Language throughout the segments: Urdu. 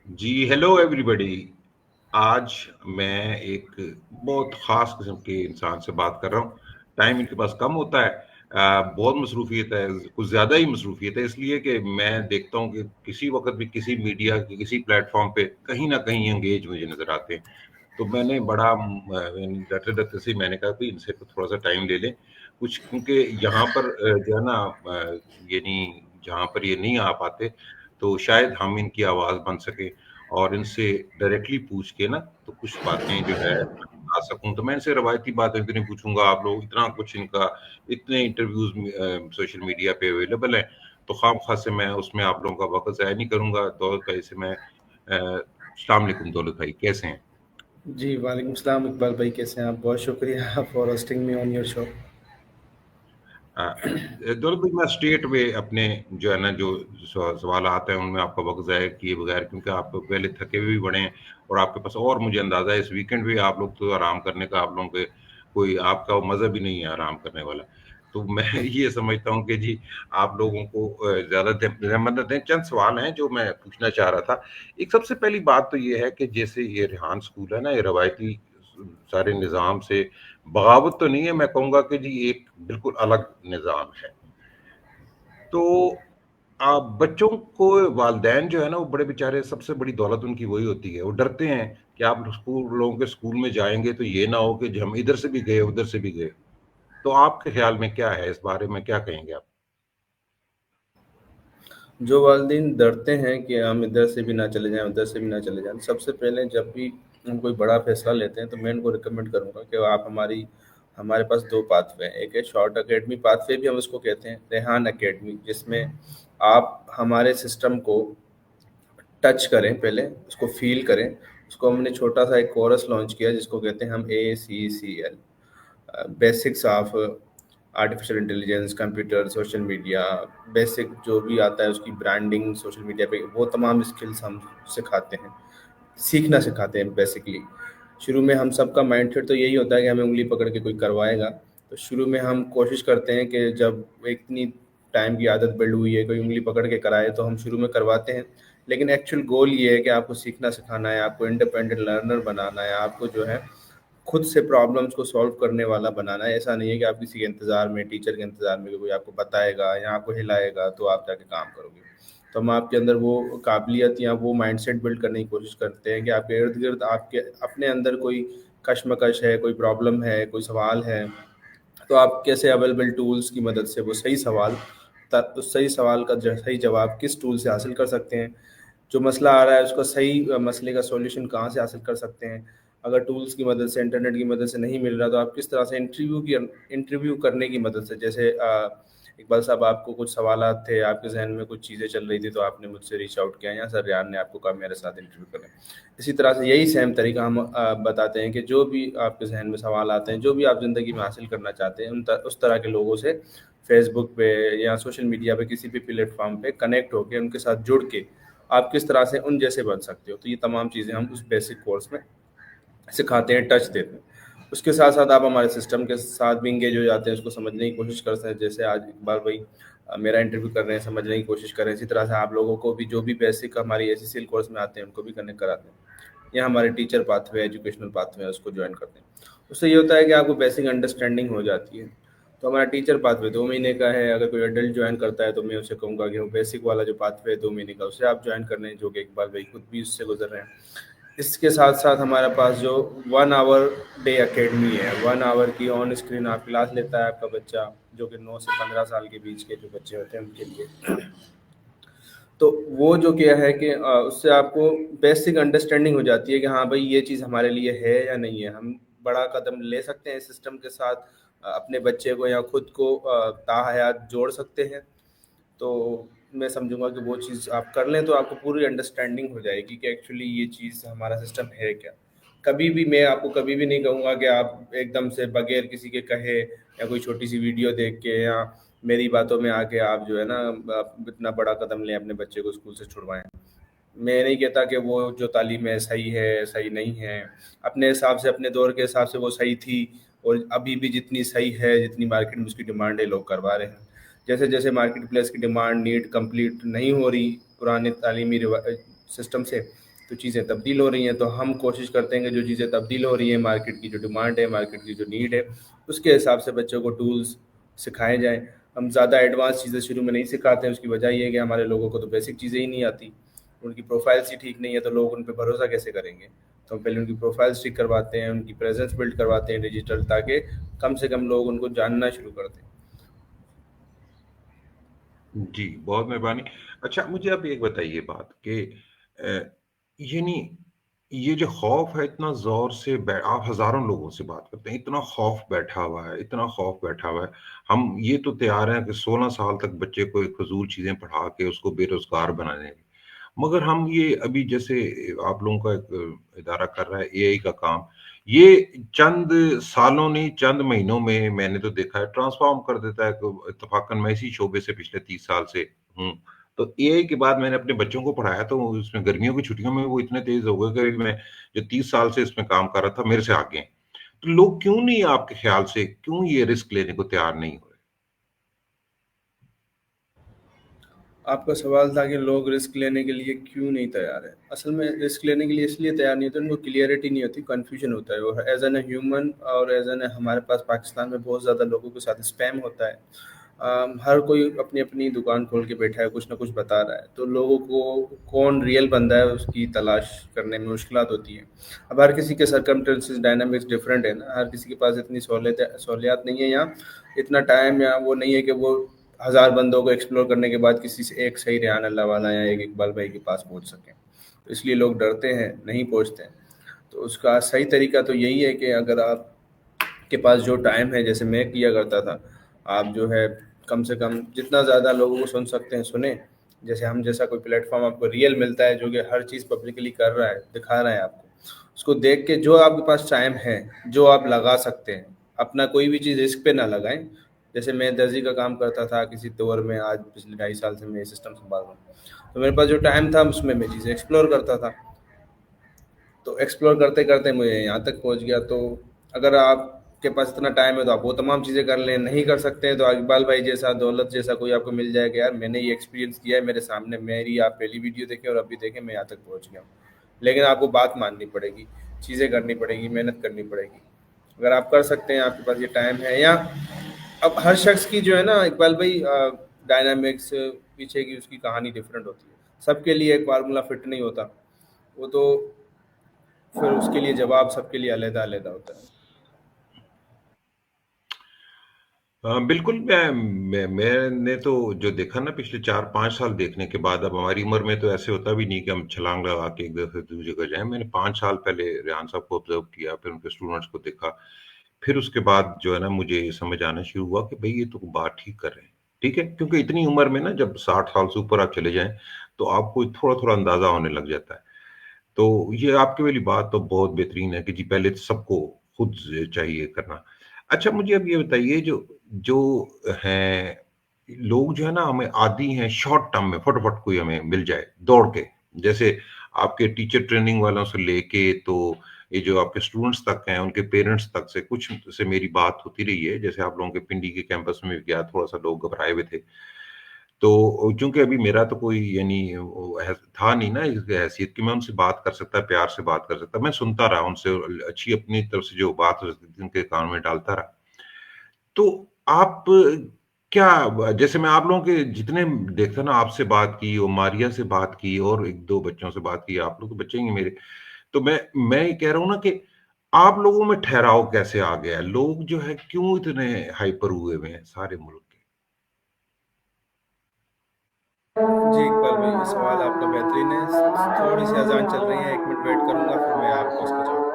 جی ہیلو ایوری بڈی. آج میں ایک بہت خاص قسم کے انسان سے بات کر رہا ہوں. ٹائم ان کے پاس کم ہوتا ہے. بہت مصروفیت ہے. کچھ زیادہ ہی مصروفیت ہے اس لیے کہ میں دیکھتا ہوں کہ کسی وقت بھی کسی میڈیا کے کسی پلیٹ فارم پہ کہیں نہ کہیں انگیج مجھے نظر آتے ہیں. تو میں نے بڑا ڈرتے ڈرتے سے میں نے کہا کہ ان سے تھوڑا سا ٹائم لے لیں کچھ، کیونکہ یہاں پر جو ہے نا یعنی جہاں پر یہ نہیں آ پاتے تو شاید ہم ان کی آواز بن سکے اور ان سے ڈائریکٹلی پوچھ کے نا تو کچھ باتیں جو ہے آ سکوں. تو میں ان سے روایتی باتیں بھی نہیں پوچھوں گا. آپ لوگ اتنا کچھ ان کا اتنے انٹرویوز سوشل میڈیا پہ اویلیبل ہیں تو خام خواہ سے میں اس میں آپ لوگوں کا وقت ضائع نہیں کروں گا. دولت بھائی سے میں السلام علیکم. دولت بھائی کیسے ہیں؟ جی وعلیکم السلام اقبال بھائی، کیسے ہیں آپ؟ بہت شکریہ for hosting me on your show. دولت بھائی میں اسٹیٹ وے اپنے جو ہے نا جو سوالات ہیں ان میں آپ کا وقت ضائع کیے بغیر، کیونکہ آپ پہلے تھکے ہوئے بھی بڑے ہیں اور آپ کے پاس اور مجھے اندازہ ہے اس ویکینڈ بھی آپ لوگ تو آرام کرنے کا آپ لوگوں کے کوئی آپ کا مذہب ہی نہیں ہے آرام کرنے والا. تو میں یہ سمجھتا ہوں کہ جی آپ لوگوں کو زیادہ زحمت نہ دیں. چند سوال ہیں جو میں پوچھنا چاہ رہا تھا. ایک سب سے پہلی بات تو یہ ہے کہ جیسے یہ ریحان اسکول ہے نا، یہ روایتی سارے نظام سے بغاوت تو نہیں ہے، میں کہوں گا کہ جی ایک بالکل الگ نظام ہے. تو آپ بچوں کو والدین جو ہے نا وہ بڑے بیچارے، سب سے بڑی دولت ان کی وہی ہوتی ہے. وہ ڈرتے ہیں کہ آپ لوگوں کے اسکول میں جائیں گے تو یہ نہ ہو کہ ہم ادھر سے بھی گئے ادھر سے بھی گئے. تو آپ کے خیال میں کیا ہے اس بارے میں، کیا کہیں گے آپ؟ جو والدین ڈرتے ہیں کہ ہم ادھر سے بھی نہ چلے جائیں ادھر سے بھی نہ چلے جائیں، سب سے پہلے جب بھی ہم کوئی بڑا فیصلہ لیتے ہیں تو میں ان کو ریکمینڈ کروں گا کہ آپ ہمارے پاس دو پاتھ وے ہیں. ایک ہے شارٹ اکیڈمی پاتھ وے، بھی ہم اس کو کہتے ہیں ریحان اکیڈمی، جس میں آپ ہمارے سسٹم کو ٹچ کریں، پہلے اس کو فیل کریں. اس کو ہم نے چھوٹا سا ایک کورس لانچ کیا جس کو کہتے ہیں ہم ACCL، basics of artificial intelligence, computer, social media, basic جو بھی آتا ہے اس کی برانڈنگ سوشل میڈیا پہ، وہ تمام اسکلس ہم سکھاتے ہیں، سیکھنا سکھاتے ہیں بیسکلی. شروع میں ہم سب کا مائنڈ سیٹ تو یہی ہوتا ہے کہ ہمیں انگلی پکڑ کے کوئی کروائے گا. تو شروع میں ہم کوشش کرتے ہیں کہ جب اتنی ٹائم کی عادت بلڈ ہوئی ہے کوئی انگلی پکڑ کے کرائے تو ہم شروع میں کرواتے ہیں. لیکن ایکچوئل گول یہ ہے کہ آپ کو سیکھنا سکھانا ہے، آپ کو انڈیپینڈنٹ لرنر بنانا ہے، آپ کو جو ہے خود سے پرابلمس کو سالو کرنے والا بنانا ہے. ایسا نہیں ہے کہ آپ کسی کے انتظار میں، ٹیچر کے انتظار میں کہ کوئی آپ کو بتائے گا یا آپ کو ہلائے گا تو آپ جا کے کام کرو گے. تو ہم آپ کے اندر وہ قابلیت یا وہ مائنڈ سیٹ بلڈ کرنے کی کوشش کرتے ہیں کہ آپ کے ارد گرد آپ کے اپنے اندر کوئی کشمکش ہے، کوئی پرابلم ہے، کوئی سوال ہے، تو آپ کیسے اویلیبل ٹولز کی مدد سے وہ اس صحیح سوال کا صحیح جواب کس ٹول سے حاصل کر سکتے ہیں. جو مسئلہ آ رہا ہے اس کا صحیح مسئلے کا سولوشن کہاں سے حاصل کر سکتے ہیں. اگر ٹولز کی مدد سے، انٹرنیٹ کی مدد سے نہیں مل رہا تو آپ کس طرح سے انٹرویو کرنے کی مدد سے، جیسے اقبال صاحب آپ کو کچھ سوالات تھے، آپ کے ذہن میں کچھ چیزیں چل رہی تھی تو آپ نے مجھ سے ریچ آؤٹ کیا، یا سر ریان نے آپ کو کہا میرے ساتھ انٹرویو کریں. اسی طرح سے یہی سیم طریقہ ہم بتاتے ہیں کہ جو بھی آپ کے ذہن میں سوال آتے ہیں، جو بھی آپ زندگی میں حاصل کرنا چاہتے ہیں، اس طرح کے لوگوں سے فیس بک پہ یا سوشل میڈیا پہ کسی بھی پلیٹ فارم پہ کنیکٹ ہو کے ان کے ساتھ جڑ کے آپ کس طرح سے ان جیسے بن سکتے ہو. تو یہ تمام چیزیں ہم اس بیسک کورس میں سکھاتے ہیں، ٹچ دیتے ہیں. اس کے ساتھ ساتھ آپ ہمارے سسٹم کے ساتھ بھی انگیج ہو جاتے ہیں، اس کو سمجھنے کی کوشش کرتے ہیں. جیسے آج اقبال بھائی میرا انٹرویو کر رہے ہیں، سمجھنے کی کوشش کر رہے ہیں، اسی طرح سے آپ لوگوں کو بھی جو بھی بیسک ہماری ACCL کورس میں آتے ہیں ان کو بھی کنیکٹ کراتے ہیں. یا ہمارے teacher pathway, educational pathway, اس کو جوائن کرتے ہیں. اس سے یہ ہوتا ہے کہ آپ کو بیسک انڈرسٹینڈنگ ہو جاتی ہے. تو ہمارا ٹیچر پاتھ وے 2 مہینے کا ہے. اگر کوئی ایڈلٹ جوائن کرتا ہے تو میں اسے کہوں گا کہ وہ بیسک والا جو پاتھ وے 2 مہینے کا اسے آپ جوائن کر لیں، جو کہ اقبال بھائی خود بھی اس سے گزر رہے ہیں. اس کے ساتھ ساتھ ہمارے پاس جو 1 آور ڈے اکیڈمی ہے، 1 آور کی آن اسکرین آپ کلاس لیتا ہے آپ کا بچہ، جو کہ 9 سے 15 سال کے بیچ کے جو بچے ہوتے ہیں ان کے لیے. تو وہ جو کیا ہے کہ اس سے آپ کو بیسک انڈرسٹینڈنگ ہو جاتی ہے کہ ہاں بھائی یہ چیز ہمارے لیے ہے یا نہیں ہے. ہم بڑا قدم لے سکتے ہیں سسٹم کے ساتھ، اپنے بچے کو یا خود کو تاحیات جوڑ سکتے ہیں. تو میں سمجھوں گا کہ وہ چیز آپ کر لیں تو آپ کو پوری انڈرسٹینڈنگ ہو جائے گی کہ ایکچولی یہ چیز ہمارا سسٹم ہے کیا. کبھی بھی میں آپ کو کبھی بھی نہیں کہوں گا کہ آپ ایک دم سے بغیر کسی کے کہے یا کوئی چھوٹی سی ویڈیو دیکھ کے یا میری باتوں میں آ کے آپ جو ہے نا اتنا بڑا قدم لیں اپنے بچے کو اسکول سے چھڑوائیں. میں نہیں کہتا کہ وہ جو تعلیم ہے صحیح ہے، صحیح نہیں ہے. اپنے حساب سے، اپنے دور کے حساب سے وہ صحیح تھی، اور ابھی بھی جتنی صحیح ہے، جتنی مارکیٹ میں اس کی ڈیمانڈ ہے، لوگ کروا رہے ہیں. جیسے جیسے مارکیٹ پلیس کی ڈیمانڈ نیڈ کمپلیٹ نہیں ہو رہی پرانے تعلیمی سسٹم سے، تو چیزیں تبدیل ہو رہی ہیں، تو ہم کوشش کرتے ہیں کہ جو چیزیں تبدیل ہو رہی ہیں، مارکیٹ کی جو ڈیمانڈ ہے، مارکیٹ کی جو نیڈ ہے، اس کے حساب سے بچوں کو ٹولز سکھائے جائیں۔ ہم زیادہ ایڈوانس چیزیں شروع میں نہیں سکھاتے ہیں، اس کی وجہ یہ ہے کہ ہمارے لوگوں کو تو بیسک چیزیں ہی نہیں آتی، ان کی پروفائلس ہی ٹھیک نہیں ہے، تو لوگ ان پہ بھروسہ کیسے کریں گے؟ تو ہم پہلے ان کی پروفائلس ٹھیک کرواتے ہیں، ان کی پریزنس بلڈ کرواتے ہیں ڈیجیٹل، تاکہ کم سے کم لوگ ان کو جاننا شروع کر دیں۔ جی بہت مہربانی۔ اچھا مجھے اب ایک بتائیے بات کہ یعنی یہ جو خوف ہے اتنا زور سے آپ ہزاروں لوگوں سے بات کرتے ہیں، اتنا خوف بیٹھا ہوا ہے، اتنا خوف بیٹھا ہوا ہے، ہم یہ تو تیار ہیں کہ 16 سال تک بچے کو ایک فضول چیزیں پڑھا کے اس کو بے روزگار بنانے کی، مگر ہم یہ ابھی جیسے آپ لوگوں کا ایک ادارہ کر رہا ہے اے آئی کا کام، یہ چند سالوں نہیں چند مہینوں میں نے تو دیکھا ہے ٹرانسفارم کر دیتا ہے کہ اتفاقاً میں اسی شعبے سے پچھلے 30 سال سے ہوں۔ تو اے آئی کے بعد میں نے اپنے بچوں کو پڑھایا تو اس میں گرمیوں کی چھٹیوں میں وہ اتنے تیز ہو گئے کہ میں جو 30 سال سے اس میں کام کر رہا تھا میرے سے آگے ہیں۔ تو لوگ کیوں نہیں آپ کے خیال سے کیوں یہ رسک لینے کو تیار نہیں ہو رہے؟ آپ کا سوال تھا کہ لوگ رسک لینے کے لیے کیوں نہیں تیار ہیں؟ اصل میں رسک لینے کے لیے اس لیے تیار نہیں ہوتے، ان کو کلیئرٹی نہیں ہوتی، کنفیوژن ہوتا ہے، اور ایز این اے ہیومن اور ایز این اے ہمارے پاس پاکستان میں بہت زیادہ لوگوں کے ساتھ اسپیم ہوتا ہے۔ ہر کوئی اپنی اپنی دکان کھول کے بیٹھا ہے، کچھ نہ کچھ بتا رہا ہے، تو لوگوں کو کون ریئل بندہ ہے اس کی تلاش کرنے میں مشکلات ہوتی ہیں۔ اب ہر کسی کے سرکمسٹنسز ڈائنامکس ڈفرینٹ ہے نا، ہر کسی کے پاس اتنی سہولیات نہیں ہے، یا اتنا ٹائم یا وہ نہیں ہے کہ وہ ہزار بندوں کو ایکسپلور کرنے کے بعد کسی سے ایک صحیح ریحان اللہ والا یا ایک اقبال بھائی کے پاس پہنچ سکیں، تو اس لیے لوگ ڈرتے ہیں، نہیں پہنچتے ہیں۔ تو اس کا صحیح طریقہ تو یہی ہے کہ اگر آپ کے پاس جو ٹائم ہے، جیسے میں کیا کرتا تھا، آپ جو ہے کم سے کم جتنا زیادہ لوگوں کو سن سکتے ہیں سنیں، جیسے ہم جیسا کوئی پلیٹ فارم آپ کو ریئل ملتا ہے جو کہ ہر چیز پبلکلی کر رہا ہے، دکھا رہا ہے آپ کو، اس کو دیکھ کے جو آپ کے پاس ٹائم ہے، جو آپ لگا سکتے ہیں، اپنا کوئی بھی چیز رسک پہ نہ لگائیں۔ جیسے میں درزی کا کام کرتا تھا کسی دور میں، آج پچھلے 2.5 سال سے میں یہ سسٹم سنبھال رہا ہوں، تو میرے پاس جو ٹائم تھا اس میں چیزیں ایکسپلور کرتا تھا، تو ایکسپلور کرتے کرتے مجھے یہاں تک پہنچ گیا۔ تو اگر آپ کے پاس اتنا ٹائم ہے تو آپ وہ تمام چیزیں کر لیں، نہیں کر سکتے ہیں تو اقبال بھائی جیسا، دولت جیسا کوئی آپ کو مل جائے کہ یار میں نے یہ ایکسپیرینس کیا ہے، میرے سامنے میری آپ پہلی ویڈیو دیکھیں اور ابھی دیکھیں میں یہاں تک پہنچ گیا ہوں۔ لیکن آپ کو بات ماننی پڑے گی، چیزیں کرنی پڑے گی، محنت کرنی پڑے گی۔ اگر آپ کر سکتے ہیں، آپ کے پاس یہ ٹائم ہے، یا اب ہر شخص کی جو ہے نا اقبال بھائی ڈائنامکس، پیچھے کی اس کی کہانی ڈفرینٹ ہوتی ہے، سب کے لیے ایک فارمولا فٹ نہیں ہوتا، وہ تو پھر اس کے لیے جواب سب کے لیے علیحدہ علیحدہ ہوتا ہے۔ بالکل میں نے تو جو دیکھا نا پچھلے 4 5 سال دیکھنے کے بعد، اب ہماری عمر میں تو ایسے ہوتا بھی نہیں کہ ہم چھلانگ لگا کے ایک جگہ سے دوسری جگہ جائیں۔ میں نے 5 سال پہلے ریحان صاحب کو آبزرو کیا، پھر ان کے اسٹوڈنٹس کو دیکھا، پھر اس کے بعد جو ہے نا مجھے یہ سمجھ آنا شروع ہوا کہ بھئی یہ تو بات ٹھیک کر رہے ہیں، ٹھیک ہے، کیونکہ اتنی عمر میں نا جب 60 سال سے اوپر آپ چلے جائیں تو آپ کو تھوڑا تھوڑا اندازہ ہونے لگ جاتا ہے۔ تو یہ آپ کی والی بات تو بہت بہترین ہے کہ جی پہلے تو سب کو خود چاہیے کرنا۔ اچھا مجھے اب یہ بتائیے جو جو ہیں لوگ جو ہے نا ہمیں عادی ہیں شارٹ ٹرم میں فٹافٹ کوئی ہمیں مل جائے دوڑ کے، جیسے آپ کے ٹیچر ٹریننگ والوں سے لے کے تو یہ جو آپ کے اسٹوڈنٹس تک ہیں ان کے پیرنٹس تک سے کچھ سے میری بات ہوتی رہی ہے، جیسے آپ لوگوں کے پنڈی کے کیمپس میں بھی گیا، تھوڑا سا لوگ گھبرائے ہوئے تھے، تو چونکہ ابھی میرا تو کوئی یعنی وہ تھا نہیں نا اس حیثیت کہ میں ان سے بات کر سکتا، پیار سے بات کر سکتا، میں سنتا رہا ان سے، اچھی اپنی طرف سے جو بات ہو سکتی تھی ان کے کان میں ڈالتا رہا۔ تو آپ کیا، جیسے میں آپ لوگوں کے جتنے دیکھتا نا، آپ سے بات کی اور ماریا سے بات کی اور ایک دو بچوں سے بات کی، آپ لوگ تو بچے ہی ہیں میرے، تو میں یہ کہہ رہا ہوں نا کہ آپ لوگوں میں ٹھہراؤ کیسے آ گیا ہے؟ لوگ جو ہے کیوں اتنے ہائپر ہوئے ہوئے ہیں سارے ملک کے؟ جی اقبال بھائی، یہ سوال آپ کا بہترین ہے۔ تھوڑی سی اذان چل رہی ہے، 1 منٹ ویٹ کروں گا، پھر میں آپ کو اس کا جواب دوں گا۔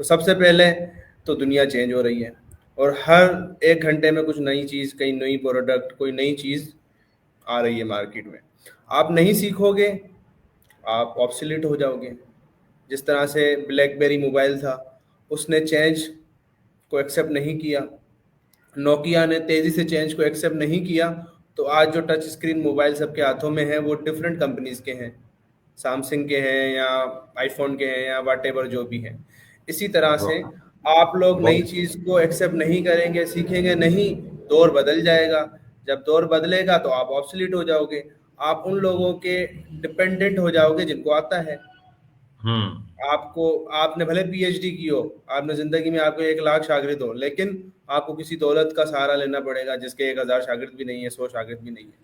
تو سب سے پہلے تو دنیا چینج ہو رہی ہے اور ہر 1 گھنٹے میں کچھ نئی چیز، کئی نئی پروڈکٹ، کوئی نئی چیز آ رہی ہے مارکیٹ میں. آپ نہیں سیکھو گے آپ آبسلیٹ ہو جاؤ گے. جس طرح سے بلیک بیری موبائل تھا، اس نے چینج کو ایکسیپٹ نہیں کیا، نوکیا نے تیزی سے چینج کو ایکسیپٹ نہیں کیا، تو آج جو ٹچ اسکرین موبائل سب کے ہاتھوں میں ہیں وہ ڈفرینٹ کمپنیز کے ہیں، سامسنگ کے ہیں یا آئی فون کے ہیں یا واٹ ایور جو بھی ہیں. اسی طرح سے آپ لوگ نئی بہت چیز کو ایکسیپٹ نہیں کریں گے، سیکھیں گے نہیں، دور بدل جائے گا. جب دور بدلے گا تو آپ آبسلیٹ ہو جاؤ گے. آپ ان لوگوں کے ڈپینڈنٹ ہو جاؤ گے جن کو آتا ہے. آپ نے بھلے پی ایچ ڈی کی ہو، آپ نے زندگی میں آپ کو 1 لاکھ شاگرد ہو، لیکن آپ کو کسی دولت کا سہارا لینا پڑے گا جس کے 1,000 شاگرد بھی نہیں ہے، 100 شاگرد بھی نہیں ہے.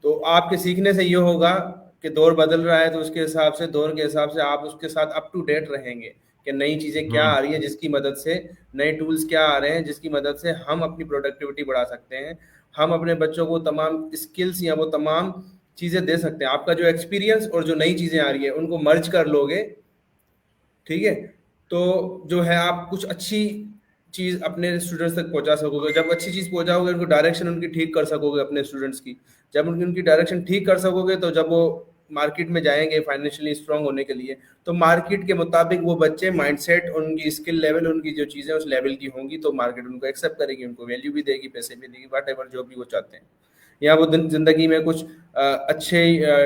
تو آپ کے سیکھنے سے یہ ہوگا کہ دور بدل رہا ہے تو اس کے حساب سے، دور کے حساب سے آپ اس کے ساتھ اپ ٹو ڈیٹ رہیں گے کہ نئی چیزیں کیا آ رہی ہیں جس کی مدد سے، نئے ٹولز کیا آ رہے ہیں جس کی مدد سے ہم اپنی پروڈکٹیوٹی بڑھا سکتے ہیں، ہم اپنے بچوں کو تمام اسکلس یا وہ تمام چیزیں دے سکتے ہیں. آپ کا جو ایکسپیرینس اور جو نئی چیزیں آ رہی ہیں ان کو مرج کر لو گے، ٹھیک ہے، تو جو ہے آپ کچھ اچھی چیز اپنے اسٹوڈنٹس تک پہنچا سکو گے. جب اچھی چیز پہنچاؤ گے، ان کو ڈائریکشن ان کی ٹھیک کر سکو گے اپنے اسٹوڈنٹس کی. جب ان کی ڈائریکشن ٹھیک کر سکو گے تو جب وہ مارکیٹ میں جائیں گے فائنینشلی اسٹرانگ ہونے کے لیے، تو مارکیٹ کے مطابق وہ بچے مائنڈ سیٹ، ان کی اسکل لیول، ان کی جو چیزیں اس لیول کی ہوں گی تو مارکیٹ ان کو ایکسیپٹ کرے گی، ان کو ویلیو بھی دے گی، پیسے بھی دے گی، واٹ ایور جو بھی وہ چاہتے ہیں. یا وہ زندگی میں کچھ اچھے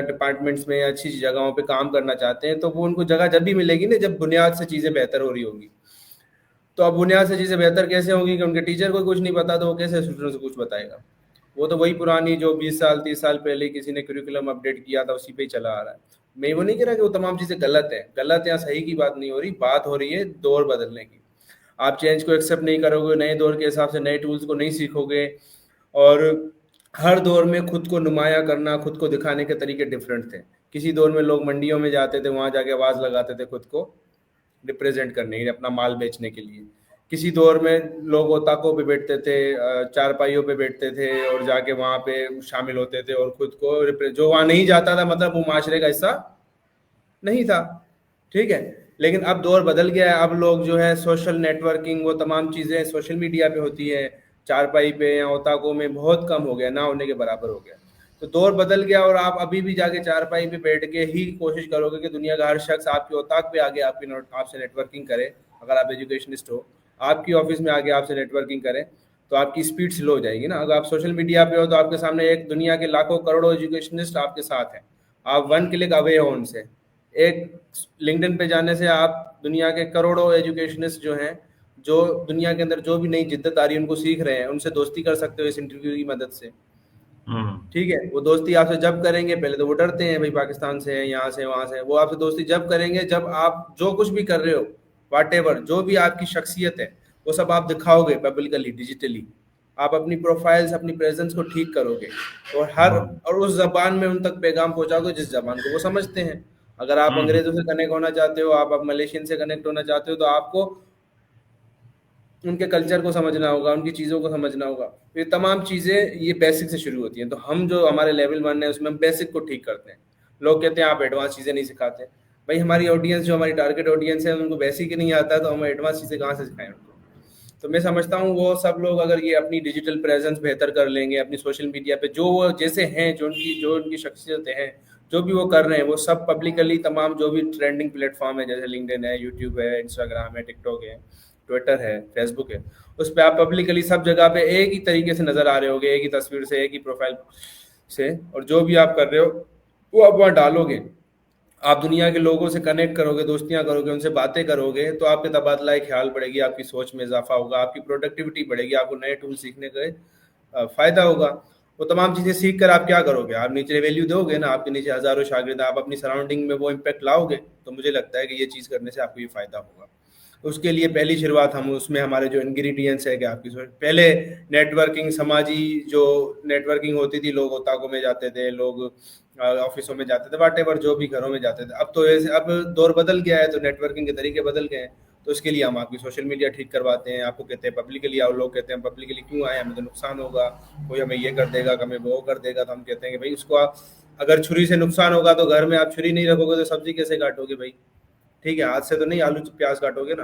ڈپارٹمنٹس میں یا اچھی جگہوں پہ کام کرنا چاہتے ہیں تو وہ ان کو جگہ جب بھی ملے گی نا جب بنیاد سے چیزیں بہتر ہو رہی ہوگی. تو اب بنیاد سے چیزیں بہتر کیسے ہوں گی کہ ان کے ٹیچر کو کچھ نہیں پتا تو وہ کیسے اسٹوڈنٹس کو کچھ بتائے گا. وہ تو وہی پرانی جو 20 سال 30 سال پہلے کسی نے کریکولم اپڈیٹ کیا تھا اسی پہ ہی چلا آ رہا ہے. میں وہ نہیں کہہ رہا کہ وہ تمام چیزیں غلط ہیں، غلط یا صحیح کی بات نہیں ہو رہی، بات ہو رہی ہے دور بدلنے کی. آپ چینج کو ایکسیپٹ نہیں کرو گے، نئے دور کے حساب سے نئے ٹولز کو نہیں سیکھو گے، اور ہر دور میں خود کو نمایاں کرنا، خود کو دکھانے کے طریقے ڈفرینٹ تھے. کسی دور میں لوگ منڈیوں میں جاتے تھے، وہاں جا کے آواز لگاتے تھے خود کو ریپرزینٹ کرنے کے لیے، اپنا مال بیچنے کے لیے. کسی دور میں لوگ اوتاکوں پہ بیٹھتے تھے، چارپائیوں پہ بیٹھتے تھے اور جا کے وہاں پہ شامل ہوتے تھے اور خود کو جو وہاں نہیں جاتا تھا مطلب وہ معاشرے کا حصہ نہیں تھا. ٹھیک ہے، لیکن اب دور بدل گیا ہے. اب لوگ جو ہے سوشل نیٹ ورکنگ، وہ تمام چیزیں سوشل میڈیا پہ ہوتی ہے، چارپائی پہ یا اوتاکوں میں بہت کم ہو گیا، نہ ہونے کے برابر ہو گیا. تو دور بدل گیا اور آپ ابھی بھی جا کے چارپائی پہ بیٹھ کے ہی کوشش کرو گے کہ دنیا کا ہر شخص آپ کے اوتاک پہ آگے آپ سے نیٹ ورکنگ کرے. اگر آپ ایجوکیشنسٹ ہو، آپ کی آفس میں آگے آپ سے نیٹ ورکنگ کریں تو آپ کی اسپیڈ سلو ہو جائے گی نا. اگر آپ سوشل میڈیا پہ ہو تو آپ کے سامنے ایک دنیا کے لاکھوں کروڑوں ایجوکیشنسٹ آپ کے ساتھ ہیں، آپ 1 کلک اوے ہو ان سے. ایک لنکڈن پہ جانے سے آپ دنیا کے کروڑوں ایجوکیشنسٹ جو ہیں، جو دنیا کے اندر جو بھی نئی جدت آ رہی ہے ان کو سیکھ رہے ہیں، ان سے دوستی کر سکتے ہو اس انٹرویو کی مدد سے. ٹھیک ہے، وہ دوستی آپ سے جب کریں گے، پہلے تو وہ ڈرتے ہیں بھائی پاکستان سے ہیں، یہاں سے وہاں سے، وہ آپ سے دوستی جب کریں گے جب آپ جو کچھ بھی کر رہے ہو، واٹ ایور جو بھی آپ کی شخصیت ہے وہ سب آپ دکھاؤ گے پبلکلی، ڈیجیٹلی. آپ اپنی پروفائلز، اپنی پریزنس کو ٹھیک کرو گے اور اس زبان میں ان تک پیغام پہنچاؤ گے جس زبان کو وہ سمجھتے ہیں. اگر آپ انگریزوں سے کنیکٹ ہونا چاہتے ہو، آپ ملیشین سے کنیکٹ ہونا چاہتے ہو، تو آپ کو ان کے کلچر کو سمجھنا ہوگا، ان کی چیزوں کو سمجھنا ہوگا. یہ تمام چیزیں یہ بیسک سے شروع ہوتی ہیں. تو ہم جو ہمارے لیول 1 ہے اس میں ہم بیسک کو ٹھیک کرتے ہیں. لوگ کہتے ہیں آپ ایڈوانس چیزیں نہیں سکھاتے. بھائی ہماری آڈینس جو ہماری ٹارگیٹ آڈینس ہے ان کو بیسک ہی نہیں آتا تو ہم ایڈوانس چیزیں کہاں سے سکھائیں ان کو. تو میں سمجھتا ہوں وہ سب لوگ اگر یہ اپنی ڈیجیٹل پریزنس بہتر کر لیں گے، اپنی سوشل میڈیا پہ جو وہ جیسے ہیں، جو ان کی شخصیتیں ہیں، جو بھی وہ کر رہے ہیں، وہ سب پبلکلی تمام جو بھی ٹرینڈنگ پلیٹ فارم ہے جیسے لنکڈن ہے، یوٹیوب ہے، انسٹاگرام ہے، ٹک ٹاک ہے، ٹویٹر ہے، فیس بک ہے، اس پہ آپ پبلکلی سب جگہ پہ ایک ہی طریقے سے نظر آ رہے ہوگے، ایک ہی تصویر سے، ایک ہی پروفائل سے، اور جو بھی آپ کر رہے ہو وہ آپ وہاں ڈالو گے. آپ دنیا کے لوگوں سے کنیکٹ کرو گے، دوستیاں کرو گے، ان سے باتیں کرو گے تو آپ کے تبادلہ خیال بڑھے گی، آپ کی سوچ میں اضافہ ہوگا، آپ کی پروڈکٹیوٹی بڑھے گی، آپ کو نئے ٹول سیکھنے کا فائدہ ہوگا. وہ تمام چیزیں سیکھ کر آپ کیا کرو گے؟ آپ نیچے ویلیو دو گے نا. آپ کے نیچے ہزاروں شاگرد، آپ اپنی سراؤنڈنگ میں وہ امپیکٹ لاؤ گے تو مجھے لگتا ہے کہ یہ چیز کرنے سے آپ کو یہ فائدہ ہوگا. اس کے لیے پہلی شروعات ہم اس میں ہمارے جو انگریڈینٹس ہے کہ آپ کی پہلے نیٹ ورکنگ، سماجی جو نیٹ ورکنگ ہوتی تھی، لوگ اوتاکوں میں جاتے تھے، لوگ آفسوں میں جاتے تھے، واٹ ایور جو بھی گھروں میں جاتے تھے. اب تو اب دور بدل گیا ہے تو نیٹ ورکنگ کے طریقے بدل گئے ہیں. تو اس کے لیے ہم آپ کی سوشل میڈیا ٹھیک کرواتے ہیں. آپ کو کہتے ہیں پبلکلی آؤ، لوگ کہتے ہیں پبلکلی کیوں آئے، ہمیں تو نقصان ہوگا، کوئی ہمیں یہ کر دے گا، ہمیں وہ کر دے گا. تو ہم کہتے ہیں کہ بھائی اس کو آپ اگر چھری سے نقصان ہوگا تو گھر میں آپ چھری نہیں رکھو گے تو سبزی کیسے کاٹو گے بھائی؟ ٹھیک ہے، ہاتھ سے تو نہیں آلو پیاز کاٹو گے نا.